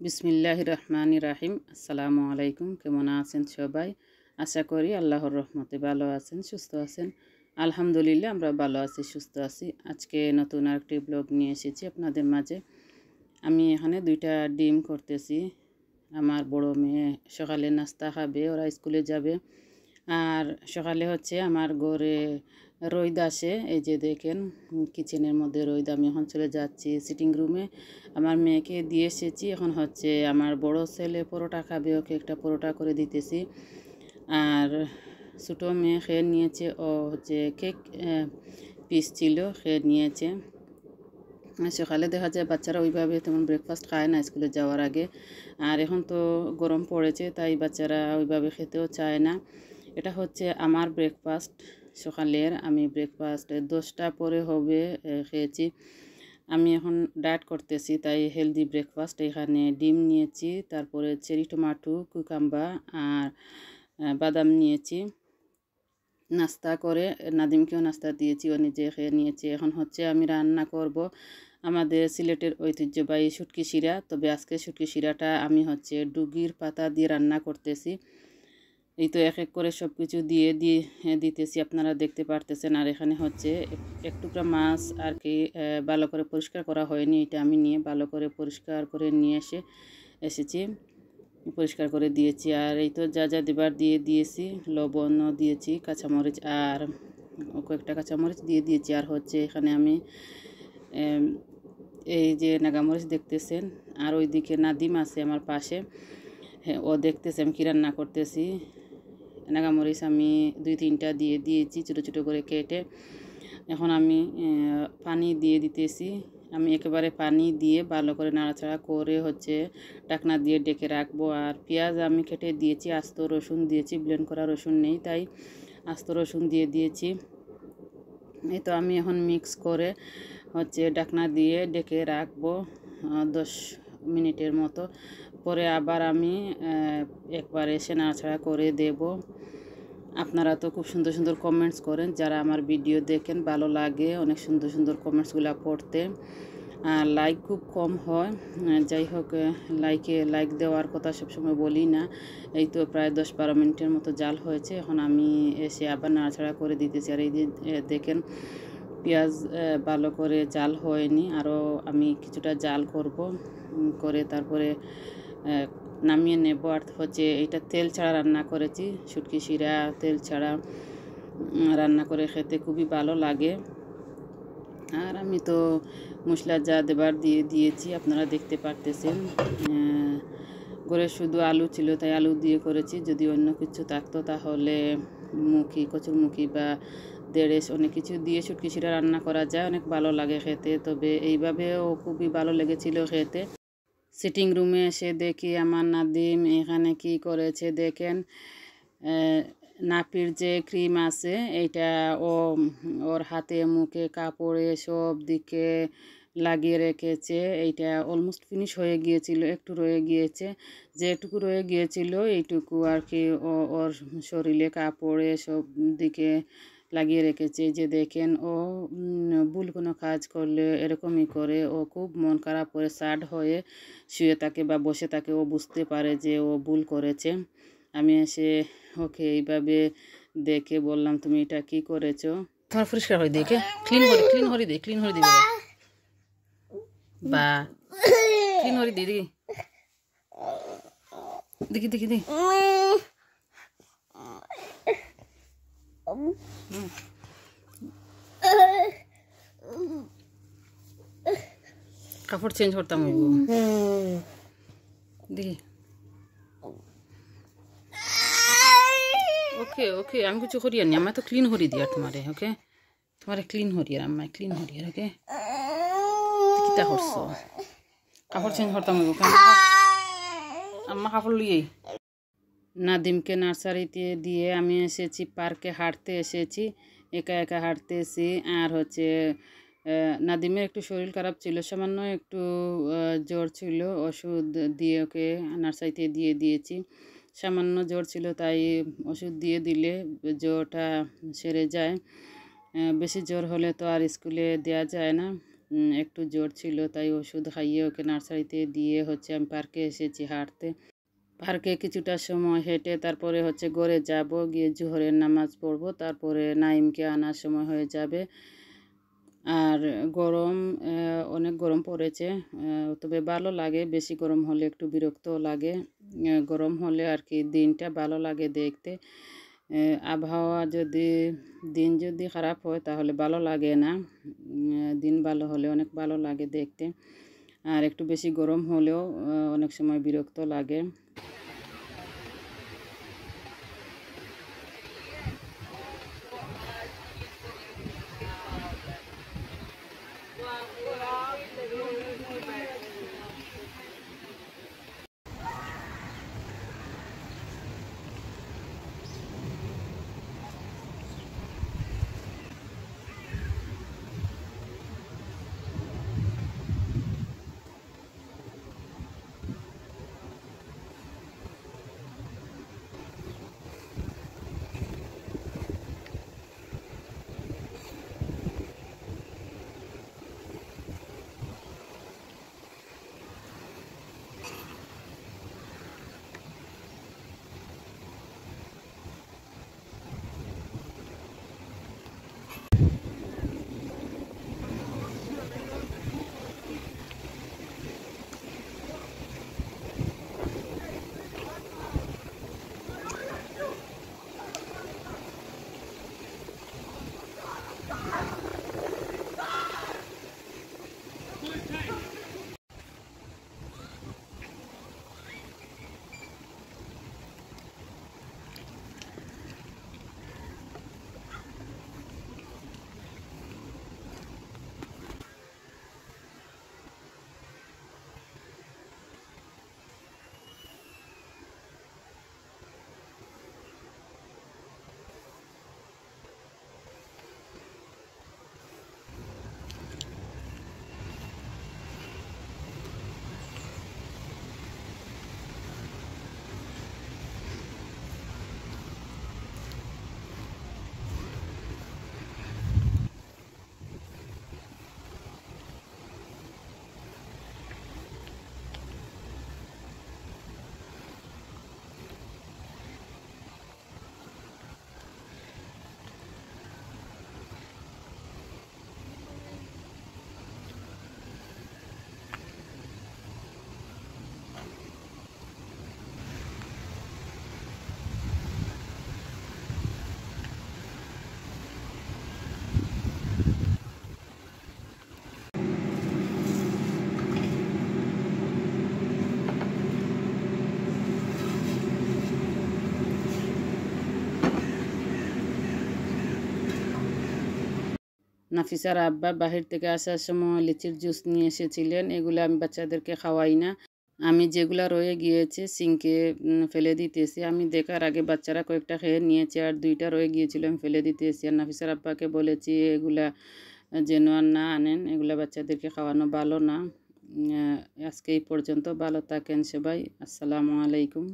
বিসমিল্লাহির রহমানির রাহিম। আসসালামু আলাইকুম। কেমন আছেন সবাই? আশা করি আল্লাহর রহমতে ভালো আছেন, সুস্থ আছেন। আলহামদুলিল্লাহ আমরা ভালো আছি, সুস্থ আছি। আজকে নতুন আরেকটি ব্লগ নিয়ে এসেছি আপনাদের মাঝে। আমি এখানে 2টা ডিম করতেছি। আমার বড় মেয়ে সকালে নাস্তা খাবে, ওরা স্কুলে যাবে। আর সকালে হচ্ছে আমার ঘরে রোদ আসে, এই যে দেখেন কিচেনের মধ্যে রোদ। আমি এখন চলে যাচ্ছি সিটিং রুমে, আমার মেয়েকে দিয়ে এসেছি। এখন হচ্ছে আমার বড় ছেলে পরোটা খাবে, ওকে একটা পরোটা করে দিতেছি। আর ছোটো মেয়ে খেয়ে নিয়েছে, ও হচ্ছে কেক পিস ছিল, খেয়ে নিয়েছে। সকালে দেখা যায় বাচ্চারা ওইভাবে তেমন ব্রেকফাস্ট খায় না স্কুলে যাওয়ার আগে। আর এখন তো গরম পড়েছে, তাই বাচ্চারা ওইভাবে খেতেও চায় না। এটা হচ্ছে আমার ব্রেকফাস্ট সকালের। আমি ব্রেকফাস্ট 10টা পরে হবে খেয়েছি। আমি এখন ডায়েট করতেছি, তাই হেলদি ব্রেকফাস্ট। এখানে ডিম নিয়েছি, তারপরে চেরি টমাটো, কুকাম্বা আর বাদাম নিয়েছি। নাস্তা করে নাদিমকেও নাস্তা দিয়েছি, ও নিজে খেয়ে নিয়েছি। এখন হচ্ছে আমি রান্না করব আমাদের সিলেটের ঐতিহ্যবাহী শুটকি শিরা। তবে আজকে শুটকি শিরাটা আমি হচ্ছে ডুগির পাতা দিয়ে রান্না করতেছি। এই তো এক এক করে সব কিছু দিয়ে দিতেছি, আপনারা দেখতে পারতেছেন। আর এখানে হচ্ছে এক টুকরা মাছ আর কি ভালো করে পরিষ্কার করা হয়নি, এটা আমি নিয়ে ভালো করে পরিষ্কার করে নিয়ে এসেছি, পরিষ্কার করে দিয়েছি। আর এই তো যা যা দেবার দিয়েছি, লবণও দিয়েছি, কাঁচামরিচ আর কয়েকটা কাঁচামরিচ দিয়েছি। আর হচ্ছে এখানে আমি এই যে নাগামরিচ দেখতেছেন, আর ওইদিকে নাদিম আছে আমার পাশে, হ্যাঁ ও দেখতেছে আমি কী রান্না করতেছি। নাগামরিচ আমি 2-3টা দিয়েছি ছোটো ছোটো করে কেটে। এখন আমি পানি দিয়ে দিতেছি। আমি একেবারে পানি দিয়ে ভালো করে নাড়াচাড়া করে হচ্ছে ঢাকনা দিয়ে ডেকে রাখবো। আর পেঁয়াজ আমি কেটে দিয়েছি, আস্ত রসুন দিয়েছি, ব্লেন্ড করা রসুন নেই তাই আস্ত রসুন দিয়েছি। এই তো আমি এখন মিক্স করে হচ্ছে ঢাকনা দিয়ে ডেকে রাখবো 10 মিনিটের মতো। পরে আবার আমি একবার এসে নাড়াচাড়া করে দেব। আপনারা তো খুব সুন্দর সুন্দর কমেন্টস করেন, যারা আমার ভিডিও দেখেন ভালো লাগে অনেক সুন্দর সুন্দর কমেন্টসগুলো পড়তে। আর লাইক খুব কম হয়, যাই হোক লাইক দেওয়ার কথা সবসময় বলি না। এই তো প্রায় 10-12 মিনিটের মতো জাল হয়েছে, এখন আমি এসে আবার নাড়াচাড়া করে দিতেছি। আর এই যে দেখেন পেঁয়াজ ভালো করে জাল হয়নি, আরও আমি কিছুটা জাল করব, করে তারপরে নামিয়ে নেব। আর হচ্ছে এটা তেল ছাড়া রান্না করেছি শুটকি শিরা, তেল ছাড়া রান্না করে খেতে খুবই ভালো লাগে। আর আমি তো মশলা যা দেবার দিয়েছি, আপনারা দেখতে পারতেছেন। ঘরে শুধু আলু ছিল তাই আলু দিয়ে করেছি, যদি অন্য কিছু থাকতো তাহলে কচুরমুখী বা দেড়েশ অনেক কিছু দিয়ে শুটকি শিরা রান্না করা যায়, অনেক ভালো লাগে খেতে। তবে এইভাবেও খুবই ভালো লেগেছিল খেতে। সিটিং রুমে এসে দেখি আমার নাদিম এখানে কি করেছে দেখেন। নাপির যে ক্রিম আছে এইটা ওর হাতে মুখে কাপড়ে সব দিকে লাগিয়ে রেখেছে। এইটা অলমোস্ট ফিনিশ হয়ে গিয়েছিল, একটু রয়ে গিয়েছে। যেটুকু রয়ে গিয়েছিল এইটুকু আর কি ওর শরীরে কাপড়ে সব দিকে লাগিয়ে রেখেছে। যে দেখেন ও ভুল কোনো কাজ করলে এরকমই করে, ও খুব মন খারাপ করে স্যাড হয়ে শুয়ে থাকে বা বসে থাকে, ও বুঝতে পারে যে ও ভুল করেছে। আমি এসে ওকে এইভাবে দেখে বললাম, তুমি এটা কি করেছো? তোমার পরিষ্কার হয়ে দেখে ক্লিন হরি দিবি বা ক্লিন হরি দিদি দেখি কাপড় চেঞ্জ করতাম দেখি। ওকে আমি কিছু করি আর নি, আমার তো ক্লিন হরি দিয়ার তোমারে। ওকে তোমারে ক্লিন হরি আর আম্মায় ক্লিন হরি আর। ওকে কিতা করছো? কাপড় চেঞ্জ করতাম আম্মা কাপড় লিয়ে। নাদিমকে নার্সারিতে দিয়ে আমি এসেছি পার্কে, হাঁটতে এসেছি, একা একা হাঁটতেছি। আর হচ্ছে নাদিমের একটু শরীর খারাপ ছিল, সামান্য একটু জ্বর ছিল, ওষুধ দিয়ে ওকে নার্সারিতে দিয়েছি। সামান্য জ্বর ছিল তাই ওষুধ দিয়ে দিলে জ্বরটা সেরে যায়। বেশি জ্বর হলে তো আর স্কুলে দেওয়া যায় না, একটু জ্বর ছিল, তাই ওষুধ খাইয়ে ওকে নার্সারিতে দিয়ে আমি পার্কে এসেছি হাঁটতে। পার্কে কিছুটা সময় হেঁটে তারপরে ঘরে যাব, গিয়ে জোহরের নামাজ পড়ব, তারপরে নাইমকে আনার সময় হয়ে যাবে। আর গরম, অনেক গরম পড়েছে, তবে ভালো লাগে। বেশি গরম হলে একটু বিরক্ত লাগে, গরম হলে আর কি দিনটা ভালো লাগে দেখতে। আবহাওয়া দিন যদি খারাপ হয় তাহলে ভালো লাগে না, দিন ভালো হলে অনেক ভালো লাগে দেখতে। আর একটু বেশি গরম হলেও অনেক সময় বিরক্ত লাগে। নাফিসার আব্বা বাহির থেকে আসার সময় লিচির জুস নিয়ে এসেছিলেন। এগুলো আমি বাচ্চাদেরকে খাওয়াই না, আমি যেগুলা রয়ে গিয়েছে সিঙ্কে ফেলে দিতেছি। আমি দেখার আগে বাচ্চারা কয়েকটা খেয়ে নিয়েছে, আর 2টা রয়ে গিয়েছিল, আমি ফেলে দিতেছি। আর নাফিসার আব্বাকে বলেছি এগুলা যেন আর না আনেন, এগুলা বাচ্চাদেরকে খাওয়ানো ভালো না। আজকে এই পর্যন্ত, ভালো থাকেন সবাই, আসসালামু আলাইকুম।